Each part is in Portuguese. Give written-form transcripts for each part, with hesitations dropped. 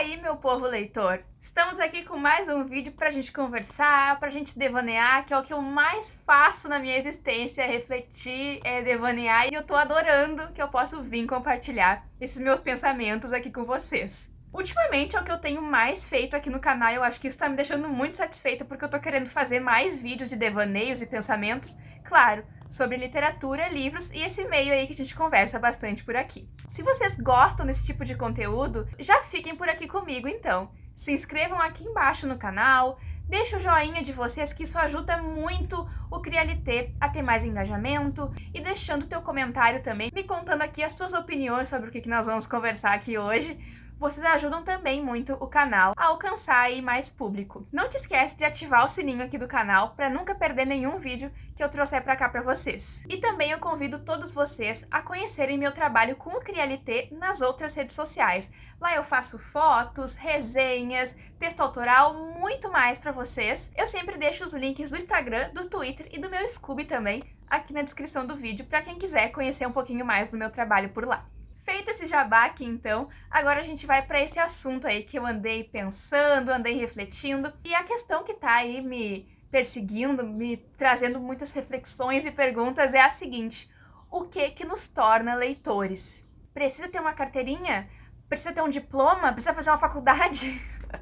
aí, meu povo leitor? Estamos aqui com mais um vídeo pra gente conversar, pra gente devanear, que é o que eu mais faço na minha existência, é refletir, é devanear, e eu tô adorando que eu posso vir compartilhar esses meus pensamentos aqui com vocês. Ultimamente é o que eu tenho mais feito aqui no canal, eu acho que isso tá me deixando muito satisfeita porque eu tô querendo fazer mais vídeos de devaneios e pensamentos, claro, sobre literatura, livros e esse meio aí que a gente conversa bastante por aqui. Se vocês gostam desse tipo de conteúdo, já fiquem por aqui comigo então. Se inscrevam aqui embaixo no canal, deixa o joinha de vocês que isso ajuda muito o Crialité a ter mais engajamento e deixando o teu comentário também, me contando aqui as tuas opiniões sobre o que nós vamos conversar aqui hoje. Vocês ajudam também muito o canal a alcançar aí mais público. Não te esquece de ativar o sininho aqui do canal para nunca perder nenhum vídeo que eu trouxer para cá para vocês. E também eu convido todos vocês a conhecerem meu trabalho com o Crialité nas outras redes sociais. Lá eu faço fotos, resenhas, texto autoral, muito mais para vocês. Eu sempre deixo os links do Instagram, do Twitter e do meu Scooby também aqui na descrição do vídeo para quem quiser conhecer um pouquinho mais do meu trabalho por lá. Feito esse jabá aqui, então, agora a gente vai para esse assunto aí que eu andei pensando, andei refletindo, e a questão que tá aí me perseguindo, me trazendo muitas reflexões e perguntas é a seguinte: o que nos torna leitores? Precisa ter uma carteirinha? Precisa ter um diploma? Precisa fazer uma faculdade?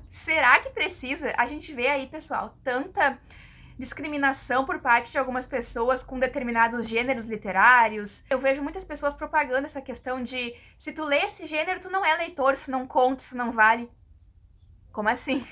Será que precisa? A gente vê aí, pessoal, tanta discriminação por parte de algumas pessoas com determinados gêneros literários. Eu vejo muitas pessoas propagando essa questão de se tu lê esse gênero, tu não é leitor, isso não conta, isso não vale. Como assim?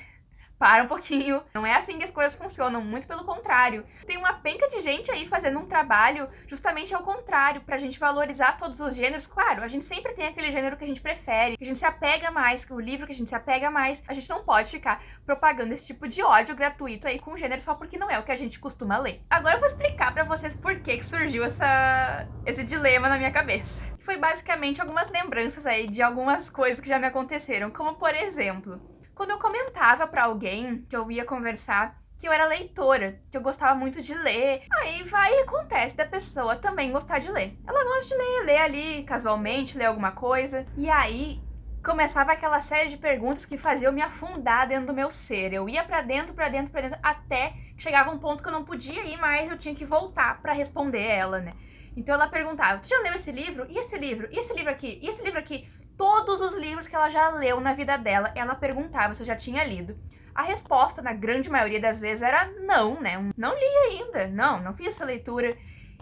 Para um pouquinho. Não é assim que as coisas funcionam, muito pelo contrário. Tem uma penca de gente aí fazendo um trabalho justamente ao contrário, pra gente valorizar todos os gêneros. Claro, a gente sempre tem aquele gênero que a gente prefere, que a gente se apega mais, o livro que a gente se apega mais. A gente não pode ficar propagando esse tipo de ódio gratuito aí com o gênero só porque não é o que a gente costuma ler. Agora eu vou explicar pra vocês por que surgiu esse dilema na minha cabeça. Foi basicamente algumas lembranças aí de algumas coisas que já me aconteceram, como por exemplo, quando eu comentava pra alguém que eu ia conversar que eu era leitora, que eu gostava muito de ler, aí vai e acontece da pessoa também gostar de ler. Ela gosta de ler ali casualmente, ler alguma coisa, e aí começava aquela série de perguntas que faziam eu me afundar dentro do meu ser. Eu ia pra dentro, até que chegava um ponto que eu não podia ir mais, eu tinha que voltar pra responder ela, né? Então ela perguntava: tu já leu esse livro? E esse livro? E esse livro aqui? E esse livro aqui? Todos os livros que ela já leu na vida dela, ela perguntava se eu já tinha lido. A resposta, na grande maioria das vezes, era não, né? Não li ainda, não fiz essa leitura.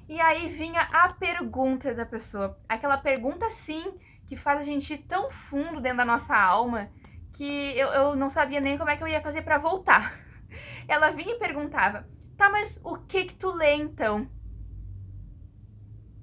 E aí vinha a pergunta da pessoa. Aquela pergunta, sim, que faz a gente ir tão fundo dentro da nossa alma que eu não sabia nem como é que eu ia fazer pra voltar. Ela vinha e perguntava: tá, mas o que tu lê então?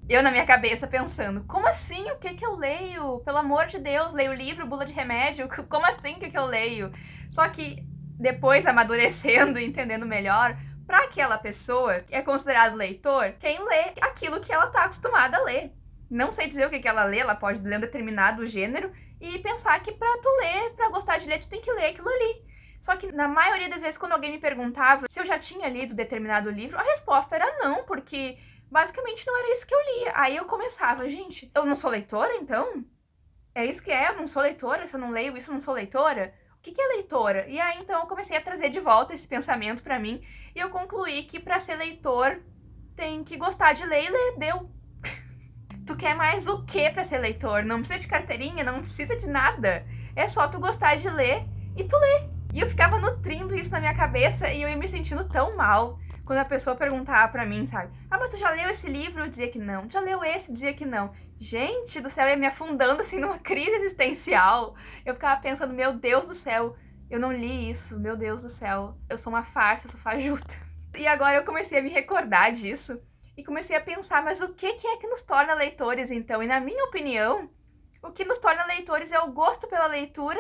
Eu na minha cabeça pensando, como assim? O que eu leio? Pelo amor de Deus, leio livro, bula de remédio? Como assim o que eu leio? Só que depois, amadurecendo e entendendo melhor, para aquela pessoa que é considerado leitor, quem lê aquilo que ela tá acostumada a ler. Não sei dizer o que ela lê, ela pode ler um determinado gênero e pensar que pra tu ler, pra gostar de ler, tu tem que ler aquilo ali. Só que na maioria das vezes, quando alguém me perguntava se eu já tinha lido determinado livro, a resposta era não, porque basicamente não era isso que eu lia. Aí eu começava: gente, eu não sou leitora, então? É isso que é? Eu não sou leitora? Se eu não leio isso, eu não sou leitora? O que é leitora? E aí, então, eu comecei a trazer de volta esse pensamento pra mim e eu concluí que pra ser leitor tem que gostar de ler e ler. Deu. Tu quer mais o que pra ser leitor? Não precisa de carteirinha, não precisa de nada. É só tu gostar de ler e tu lê. E eu ficava nutrindo isso na minha cabeça e eu ia me sentindo tão mal quando a pessoa perguntava pra mim, sabe? Ah, mas tu já leu esse livro? Eu dizia que não. Já leu esse? Eu dizia que não. Gente do céu, eu ia me afundando assim numa crise existencial. Eu ficava pensando: meu Deus do céu, eu não li isso. Meu Deus do céu, eu sou uma farsa, eu sou fajuta. E agora eu comecei a me recordar disso e comecei a pensar: mas o que é que nos torna leitores então? E na minha opinião, o que nos torna leitores é o gosto pela leitura,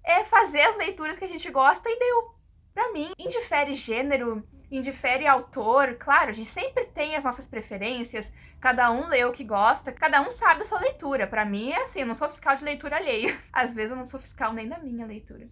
é fazer as leituras que a gente gosta e deu. Pra mim, indifere gênero, indifere autor, claro, a gente sempre tem as nossas preferências, cada um lê o que gosta, cada um sabe a sua leitura. Pra mim é assim, eu não sou fiscal de leitura alheia. Às vezes eu não sou fiscal nem da minha leitura.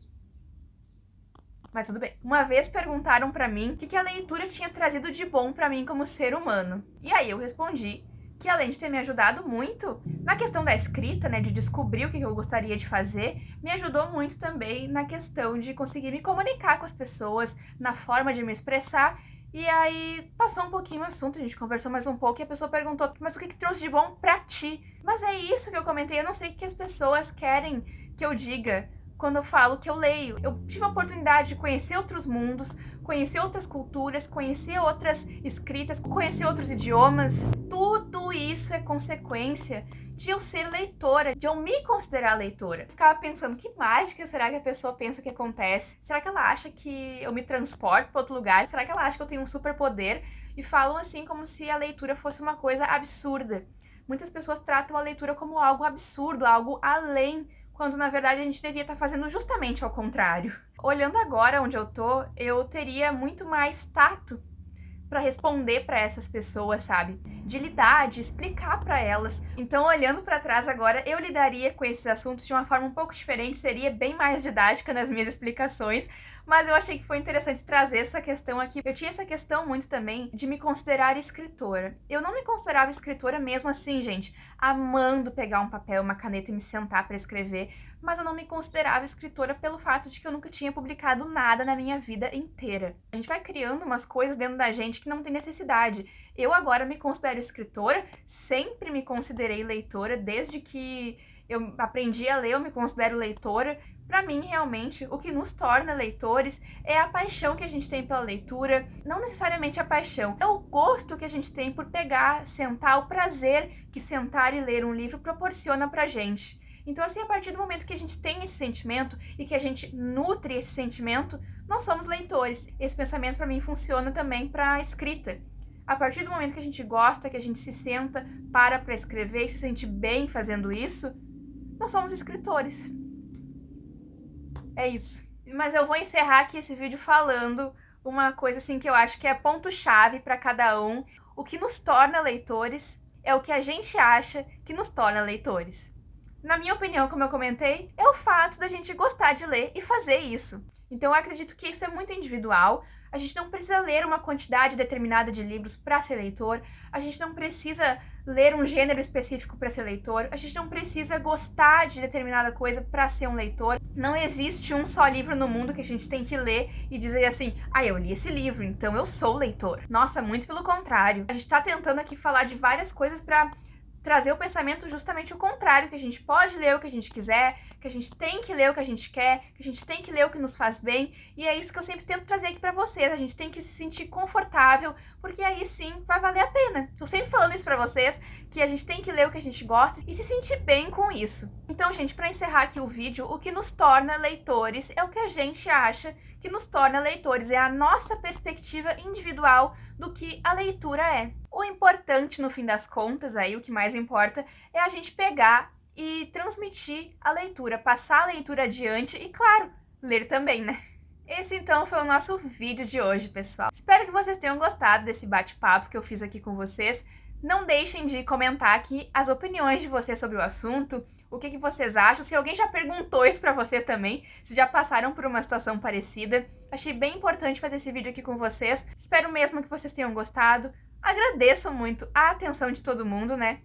Mas tudo bem. Uma vez perguntaram pra mim o que a leitura tinha trazido de bom pra mim como ser humano. E aí eu respondi que além de ter me ajudado muito na questão da escrita, né, de descobrir o que eu gostaria de fazer, me ajudou muito também na questão de conseguir me comunicar com as pessoas, na forma de me expressar. E aí passou um pouquinho o assunto, a gente conversou mais um pouco e a pessoa perguntou, mas o que trouxe de bom pra ti? Mas é isso que eu comentei, eu não sei o que as pessoas querem que eu diga quando eu falo que eu leio. Eu tive a oportunidade de conhecer outros mundos, conhecer outras culturas, conhecer outras escritas, conhecer outros idiomas. Tudo isso é consequência de eu ser leitora, de eu me considerar leitora. Eu ficava pensando, que mágica será que a pessoa pensa que acontece? Será que ela acha que eu me transporto para outro lugar? Será que ela acha que eu tenho um superpoder? E falam assim como se a leitura fosse uma coisa absurda. Muitas pessoas tratam a leitura como algo absurdo, algo além, quando na verdade a gente devia estar fazendo justamente ao contrário. Olhando agora onde eu tô, eu teria muito mais tato para responder para essas pessoas, sabe? De lidar, de explicar para elas. Então, olhando para trás agora, eu lidaria com esses assuntos de uma forma um pouco diferente, seria bem mais didática nas minhas explicações, mas eu achei que foi interessante trazer essa questão aqui. Eu tinha essa questão muito também de me considerar escritora. Eu não me considerava escritora mesmo assim, gente, amando pegar um papel, uma caneta e me sentar para escrever, mas eu não me considerava escritora pelo fato de que eu nunca tinha publicado nada na minha vida inteira. A gente vai criando umas coisas dentro da gente que não tem necessidade. Eu agora me considero escritora, sempre me considerei leitora, desde que eu aprendi a ler, eu me considero leitora. Para mim, realmente, o que nos torna leitores é a paixão que a gente tem pela leitura, não necessariamente a paixão, é o gosto que a gente tem por pegar, sentar, o prazer que sentar e ler um livro proporciona pra gente. Então, assim, a partir do momento que a gente tem esse sentimento e que a gente nutre esse sentimento, nós somos leitores. Esse pensamento, para mim, funciona também para a escrita. A partir do momento que a gente gosta, que a gente se senta, para escrever e se sente bem fazendo isso, nós somos escritores. É isso. Mas eu vou encerrar aqui esse vídeo falando uma coisa assim que eu acho que é ponto-chave para cada um. O que nos torna leitores é o que a gente acha que nos torna leitores. Na minha opinião, como eu comentei, é o fato da gente gostar de ler e fazer isso. Então eu acredito que isso é muito individual. A gente não precisa ler uma quantidade determinada de livros para ser leitor. A gente não precisa ler um gênero específico para ser leitor. A gente não precisa gostar de determinada coisa para ser um leitor. Não existe um só livro no mundo que a gente tem que ler e dizer assim, eu li esse livro, então eu sou leitor. Nossa, muito pelo contrário. A gente tá tentando aqui falar de várias coisas para trazer o pensamento justamente o contrário, que a gente pode ler o que a gente quiser, que a gente tem que ler o que a gente quer, que a gente tem que ler o que nos faz bem, e é isso que eu sempre tento trazer aqui pra vocês. A gente tem que se sentir confortável, porque aí sim vai valer a pena. Tô sempre falando isso pra vocês, que a gente tem que ler o que a gente gosta e se sentir bem com isso. Então, gente, pra encerrar aqui o vídeo, o que nos torna leitores é o que a gente acha que nos torna leitores, é a nossa perspectiva individual do que a leitura é. O importante, no fim das contas, aí o que mais importa, é a gente pegar e transmitir a leitura, passar a leitura adiante e, claro, ler também, né? Esse, então, foi o nosso vídeo de hoje, pessoal. Espero que vocês tenham gostado desse bate-papo que eu fiz aqui com vocês. Não deixem de comentar aqui as opiniões de vocês sobre o assunto, o que vocês acham, se alguém já perguntou isso pra vocês também, se já passaram por uma situação parecida. Achei bem importante fazer esse vídeo aqui com vocês. Espero mesmo que vocês tenham gostado. Agradeço muito a atenção de todo mundo, né?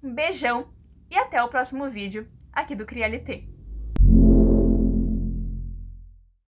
Um beijão e até o próximo vídeo aqui do Crialité.